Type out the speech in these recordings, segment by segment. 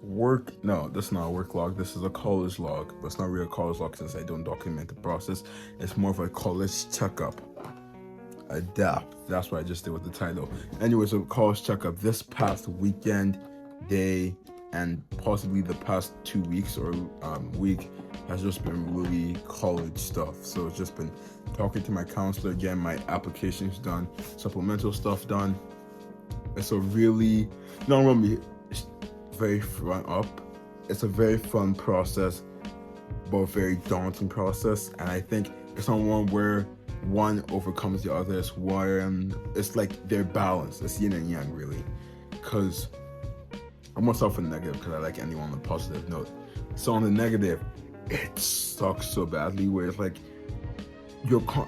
work. No, that's not a work log. This is a college log, but it's not really a college log since I don't document the process. It's more of a college checkup. Adapt. That's what I just did with the title. Anyways, so college checkup this past weekend, day, and possibly the past 2 weeks or week has just been really college stuff. So it's just been talking to my counselor, getting my applications done, supplemental stuff done. It's a really not gonna be very front up. It's a very fun process, but very daunting process. And I think it's not one where one overcomes the other. It's one. It's like they're balanced. It's yin and yang, really. Because I'm gonna start from the negative because I like anyone on the positive note. So on the negative, it sucks so badly. Where it's like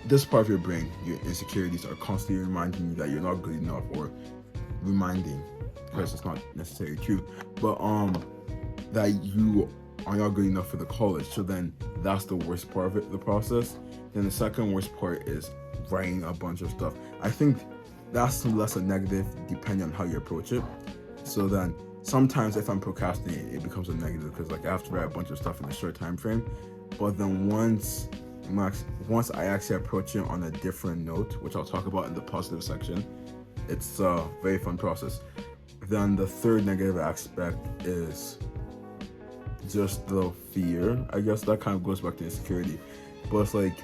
this part of your brain, your insecurities are constantly reminding you that you're not good enough, or reminding, because it's not necessarily true, but that you are not good enough for the college. So then that's the worst part of it, the process. Then the second worst part is writing a bunch of stuff. I think that's less a negative depending on how you approach it. So then sometimes if I'm procrastinating, it becomes a negative because like I have to write a bunch of stuff in a short time frame. But then once I actually approach it on a different note, which I'll talk about in the positive section, it's a very fun process. Then the third negative aspect is just the fear. I guess that kind of goes back to insecurity. But it's like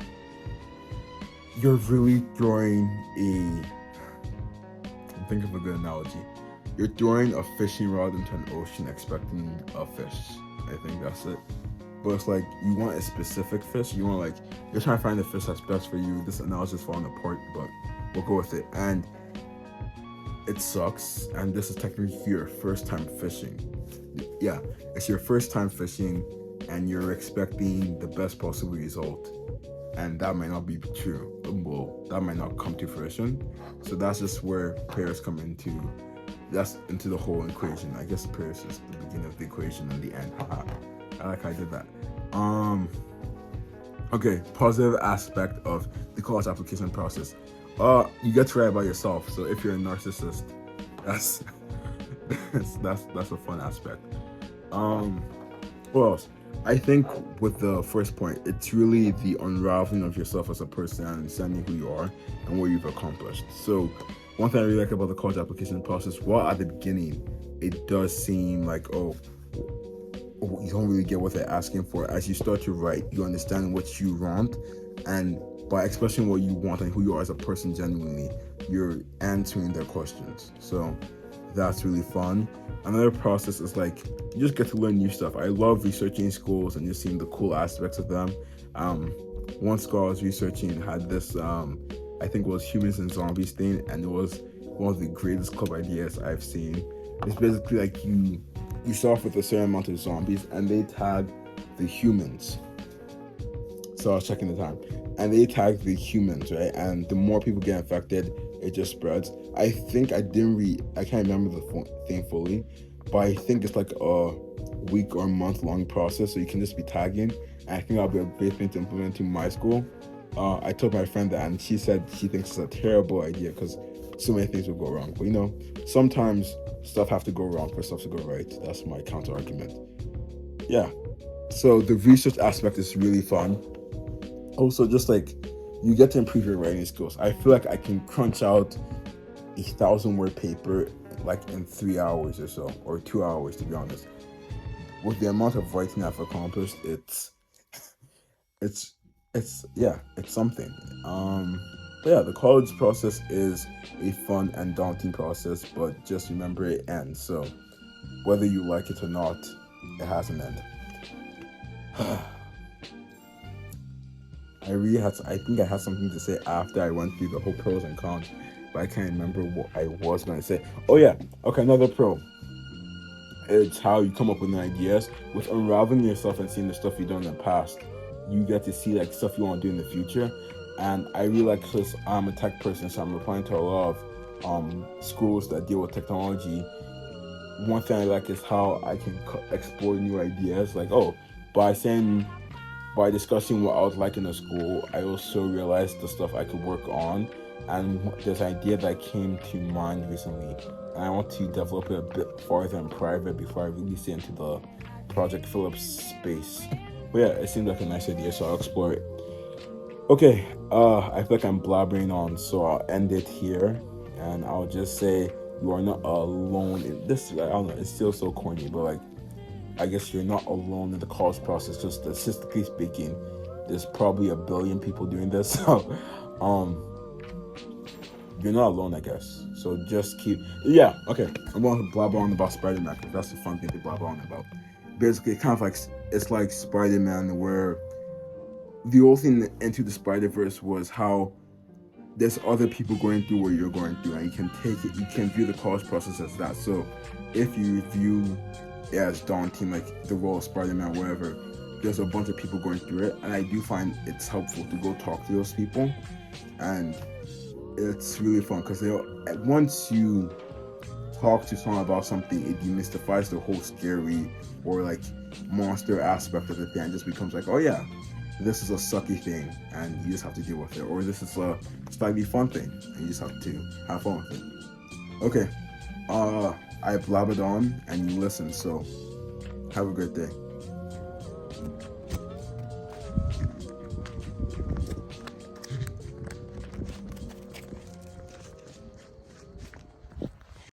you're really throwing think of a good analogy. You're throwing a fishing rod into an ocean expecting a fish. I think that's it. But it's like you want a specific fish. You want you're trying to find the fish that's best for you. This analogy is falling apart, but we'll go with it. And it sucks. And this is technically your first time fishing. Yeah, it's your first time fishing, and you're expecting the best possible result, and that might not be true. Well, that might not come to fruition. So that's just where prayers come into. That's into the whole equation. I guess prayers is the beginning of the equation and the end. Haha. I like how I did that. Okay, positive aspect of the college application process. You get to write about yourself. So if you're a narcissist, that's that's a fun aspect. What else? I think with the first point, it's really the unraveling of yourself as a person and understanding who you are and what you've accomplished. So one thing I really like about the college application process, while at the beginning, it does seem like, you don't really get what they're asking for. As you start to write, you understand what you want, and by expressing what you want and who you are as a person genuinely, you're answering their questions. So that's really fun. Another process is you just get to learn new stuff. I love researching schools and just seeing the cool aspects of them. One school I was researching had this, I think it was Humans and Zombies thing, and it was one of the greatest club ideas I've seen. It's basically you start off with a certain amount of zombies, and they tag the humans. So I was checking the time, and they tag the humans, right? And the more people get infected, it just spreads. I think I can't remember the thing fully, but I think it's like a week or month long process, so you can just be tagging. And I think that'll be a great thing to implement in my school. I told my friend that, and she said she thinks it's a terrible idea because so many things will go wrong. But sometimes stuff have to go wrong for stuff to go right. That's my counter argument. Yeah. So the research aspect is really fun. Also, just you get to improve your writing skills. I feel like I can crunch out 1,000-word paper in 3 hours or so, or 2 hours to be honest. With the amount of writing I've accomplished, it's something. But yeah, the college process is a fun and daunting process, but just remember it ends. So whether you like it or not, it has an end. I think I had something to say after I went through the whole pros and cons, but I can't remember what I was going to say. Oh yeah, okay, another pro. It's how you come up with new ideas. With unraveling yourself and seeing the stuff you've done in the past, you get to see stuff you want to do in the future. And I really like, because I'm a tech person, so I'm applying to a lot of schools that deal with technology. One thing I like is how I can explore new ideas. By discussing what I was like in the school, I also realized the stuff I could work on. and there's an idea that came to mind recently, and I want to develop it a bit farther in private before I release it into the Project Phillips space. But yeah, it seems like a nice idea, so I'll explore it. Okay, I feel like I'm blabbering on, so I'll end it here, and I'll just say you are not alone in this. I don't know, it's still so corny, but like, I guess you're not alone in the college process. Just statistically speaking, there's probably a billion people doing this, so um, you're not alone, I guess. So just keep, yeah, okay. I'm going to blabber on about Spider-Man because that's the fun thing to blabber on about. Basically, kind of like it's like Spider-Man, where the whole thing into the Spider-Verse was how there's other people going through what you're going through, and you can take it, you can view the college process as that. So if you view it as daunting, like the role of Spider-Man, whatever, there's a bunch of people going through it, and I do find it's helpful to go talk to those people, and it's really fun because once you talk to someone about something, it demystifies the whole scary or like monster aspect of the thing. It just becomes like, oh yeah, this is a sucky thing and you just have to deal with it, or this is a slightly fun thing and you just have to have fun with it. Okay, I blabbered on and you listened, so have a great day.